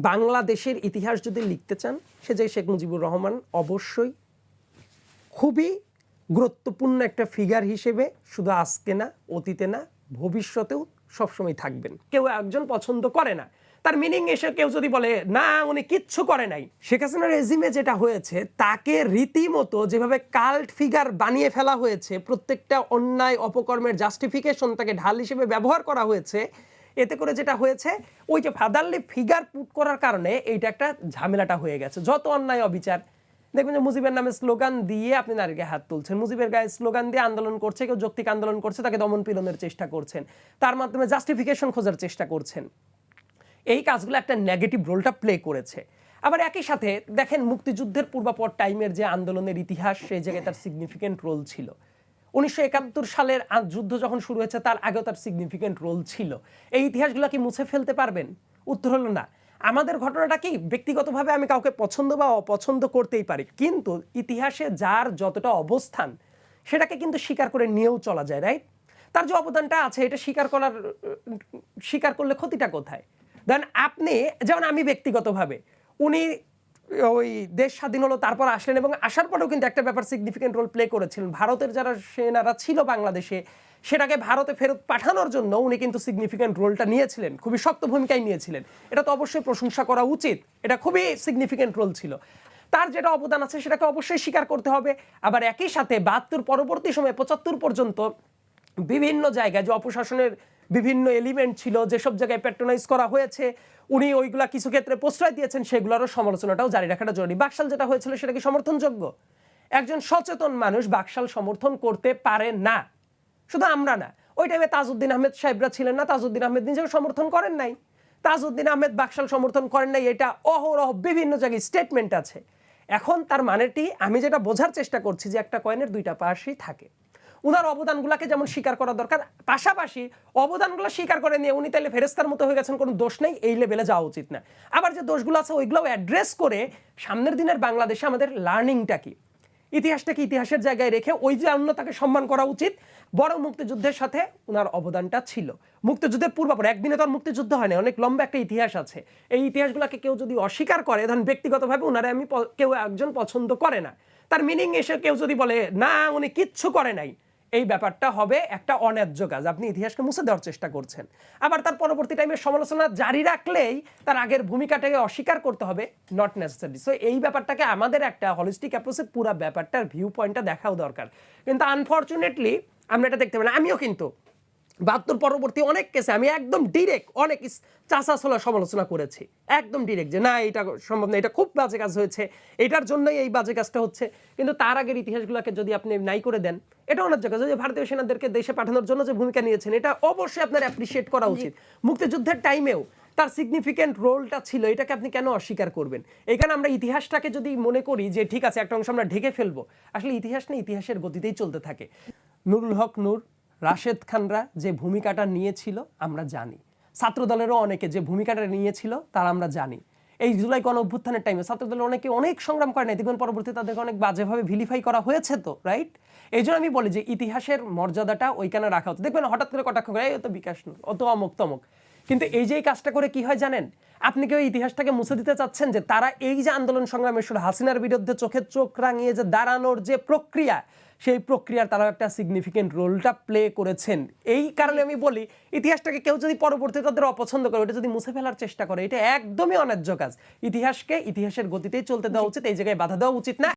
বাংলাদেশের ইতিহাস যদি লিখতে চান সে যে শেখ মুজিবুর রহমান অবশ্যই খুবই গুরুত্বপূর্ণ একটা ফিগার হিসেবে শুধু আজকে না, অতীতে না, ভবিষ্যতেও সবসময় থাকবেন। কেউ একজন পছন্দ করে না, তার মিনিং এসে কেউ যদি বলে না উনি কিচ্ছু করে নাই, শেখ হাসিনার রেজিমে যেটা হয়েছে তাকে রীতিমতো যেভাবে কাল্ট ফিগার বানিয়ে ফেলা হয়েছে, প্রত্যেকটা অন্যায় অপকর্মের জাস্টিফিকেশন তাকে ঢাল হিসেবে ব্যবহার করা হয়েছে, এতে করে যেটা হয়েছে ওই যে ফাদারলি ফিগার পুট করার কারণে এইটা একটা ঝামেলাটা হয়ে গেছে। যত অন্যায় অবিচার দেখবেন যে মুজিবের নামে স্লোগান দিয়ে আপনি নারীকে হাত তুলছেন, মুজিবের গায়ে স্লোগান দিয়ে আন্দোলন করছে, কেউ যৌক্তিক আন্দোলন করছে, তাকে দমন পীড়নের চেষ্টা করছেন, তার মাধ্যমে জাস্টিফিকেশন খোঁজার চেষ্টা করছেন। এই কাজগুলো একটা নেগেটিভ রোলটা প্লে করেছে। আবার একই সাথে দেখেন মুক্তিযুদ্ধের পূর্বাপর টাইমের যে আন্দোলনের ইতিহাস, সেই জায়গায় তার সিগনিফিকেন্ট রোল ছিল। 1971 সালের যুদ্ধ যখন শুরু হয়েছে তার আগেও তার সিগনিফিকেন্ট রোল ছিল। এই ইতিহাসগুলো কি মুছে ফেলতে পারবেন? উত্তর হলো না। আমাদের ঘটনাটা কি, ব্যক্তিগতভাবে আমি কাউকে পছন্দ বা অপছন্দ করতেই পারি, কিন্তু ইতিহাসে যার যতটা অবস্থান সেটাকে কিন্তু স্বীকার করে নিয়েও চলা যায়, রাইট? তার যে অবদানটা আছে এটা স্বীকার করলে ক্ষতিটা কোথায়? দেন আপনি যেমন আমি ব্যক্তিগতভাবে, উনি ওই দেশ স্বাধীন হলো তারপর আসলেন এবং আসার পরেও কিন্তু একটা ব্যাপার সিগনিফিকেন্ট রোল প্লে করেছিলেন। ভারতের যারা সেনারা ছিল বাংলাদেশে, সেটাকে ভারতে ফেরত পাঠানোর জন্য উনি কিন্তু সিগনিফিকেন্ট রোলটা নিয়েছিলেন, খুবই শক্ত ভূমিকায় নিয়েছিলেন। এটা তো অবশ্যই প্রশংসা করা উচিত, এটা খুবই সিগনিফিকেন্ট রোল ছিল। তার যেটা অবদান আছে সেটাকে অবশ্যই স্বীকার করতে হবে। আবার একই সাথে 72 পরবর্তী সময়ে 75 পর্যন্ত বিভিন্ন জায়গায় যে অপশাসনের বিভিন্ন এলিমেন্ট ছিল, যেসব জায়গায় প্যাট্রোনাইজ করা হয়েছে, উনি ওইগুলা কিছু ক্ষেত্রে প্রশ্রয় দিয়েছেন, সেগুলোরও সমালোচনাটাও জারি রাখাটা জরুরি। বাকশাল যেটা হয়েছিল সেটা কি সমর্থনযোগ্য? একজন সচেতন মানুষ বাকশাল সমর্থন করতে পারে না। শুধু আমরা না, ওই টাইমে তাজউদ্দিন আহমেদ সাহেবরা ছিলেন না, তাজউদ্দিন আহমেদ নিজেও সমর্থন করেন নাই, তাজউদ্দিন আহমেদ বাকশাল সমর্থন করেন নাই, এটা অহরহ বিভিন্ন জায়গায় স্টেটমেন্ট আছে। এখন তার মানেটি আমি যেটা বোঝার চেষ্টা করছি যে একটা কয়েনের দুইটা পাশই থাকে। উনার অবদানগুলোকে যেমন স্বীকার করা দরকার, পাশাপাশি অবদানগুলো স্বীকার করে নিয়ে উনি তাইলে ফেরেস্তার মতো হয়ে গেছেন, কোনো দোষ নেই, এই লেভেলে যাওয়া উচিত না। আবার যে দোষগুলো আছে ওইগুলোও অ্যাড্রেস করে সামনের দিনের বাংলাদেশে আমাদের লার্নিংটা কি, ইতিহাসটাকে ইতিহাসের জায়গায় রেখে ওই যে অন্যতাকে সম্মান করা উচিত। বড় মুক্তিযুদ্ধের সাথে ওনার অবদানটা ছিল। মুক্তিযুদ্ধের পূর্বাপর একদিনে তো আর মুক্তিযুদ্ধ হয় না, অনেক লম্বা একটা ইতিহাস আছে। এই ইতিহাসগুলোকে কেউ যদি অস্বীকার করে, ধরেন ব্যক্তিগতভাবে ওনারে আমি কেউ একজন পছন্দ করে না, তার মিনিং এসে কেউ যদি বলে না উনি কিচ্ছু করে নাই, এই ব্যাপারটা হবে একটা অন্যায্য কাজ, আপনি ইতিহাসকে মুছে দেওয়ার চেষ্টা করছেন। আবার তার পরবর্তী টাইমে সমালোচনা জারি রাখলেই তার আগের ভূমিকাটাকে অস্বীকার করতে হবে, নট নেসেসারি। সো এই ব্যাপারটাকে আমাদের একটা হলিস্টিক অ্যাপ্রোচে পুরো ব্যাপারটার ভিউ পয়েন্টটা দেখাও দরকার। কিন্তু আনফর্চুনেটলি আমরা এটা দেখতে পাই না। আমিও কিন্তু 72 পরবর্তী অনেক কেসে আমি একদম ডিরেক্ট অনেক চাষাছোলা সমালোচনা করেছি, একদম ডিরেক্ট যে না এটা সম্ভব না, এটা খুব বাজে কাজ হয়েছে, এটার জন্যই এই বাজে কাজটা হচ্ছে। কিন্তু তার আগের ইতিহাসগুলোকে যদি আপনি নাই করে দেন, এটা অনেক জায়গা যে ভারতীয় সেনাদেরকে দেশে পাঠানোর জন্য যে ভূমিকা নিয়েছেন, এটা অবশ্যই আপনার অ্যাপ্রিসিয়েট করা উচিত। মুক্তিযুদ্ধের টাইমেও তার সিগনিফিকেন্ট রোলটা ছিল, এটাকে আপনি কেন অস্বীকার করবেন? এখানে আমরা ইতিহাসটাকে যদি মনে করি যে ঠিক আছে একটা অংশ আমরা ঢেকে ফেলবো, আসলে ইতিহাস না, ইতিহাসের গতিতেই চলতে থাকে। নুরুল হক নূর, রাশেদ খানরা যে ভূমিকাটা নিয়েছিল আমরা জানি, ছাত্রদলেরও অনেকে যে ভূমিকাটা নিয়েছিল তারা আমরা জানি। এই জুলাই গণ অভ্যুত্থানের টাইমে ছাত্রদলের অনেকে অনেক সংগ্রাম করে নাই, দেখবেন পরবর্তীতে তাদেরকে অনেক বাজেভাবে ভিলিফাই করা হয়েছে তো, রাইট? এই জন্য আমি বলি যে ইতিহাসের মর্যাদাটা ওইখানে রাখা হচ্ছে। দেখবেন হঠাৎ করে কটাক্ষ করে অত বিকাশ নূর, অত অমুক তমুক, কিন্তু এই যে এই কাজটা করে কি হয় জানেন? আপনি কেউ ইতিহাসটাকে মুছে দিতে চাচ্ছেন যে তারা এই যে আন্দোলন সংগ্রামের শুরু, হাসিনার বিরুদ্ধে চোখে চোখ রাঙিয়ে যে দাঁড়ানোর যে প্রক্রিয়া, সেই প্রক্রিয়ার তারা একটা সিগনিফিকেন্ট রোলটা প্লে করেছেন। এই কারণে আমি বলি ইতিহাসটাকে কেউ যদি পরবর্তীতে তাদের অপছন্দ করে, এটা যদি মুছে ফেলার চেষ্টা করে, এটা একদমই অন্যায্য কাজ। ইতিহাসকে ইতিহাসের গতিতেই চলতে দেওয়া উচিত, এই জায়গায় বাধা দেওয়া উচিত না।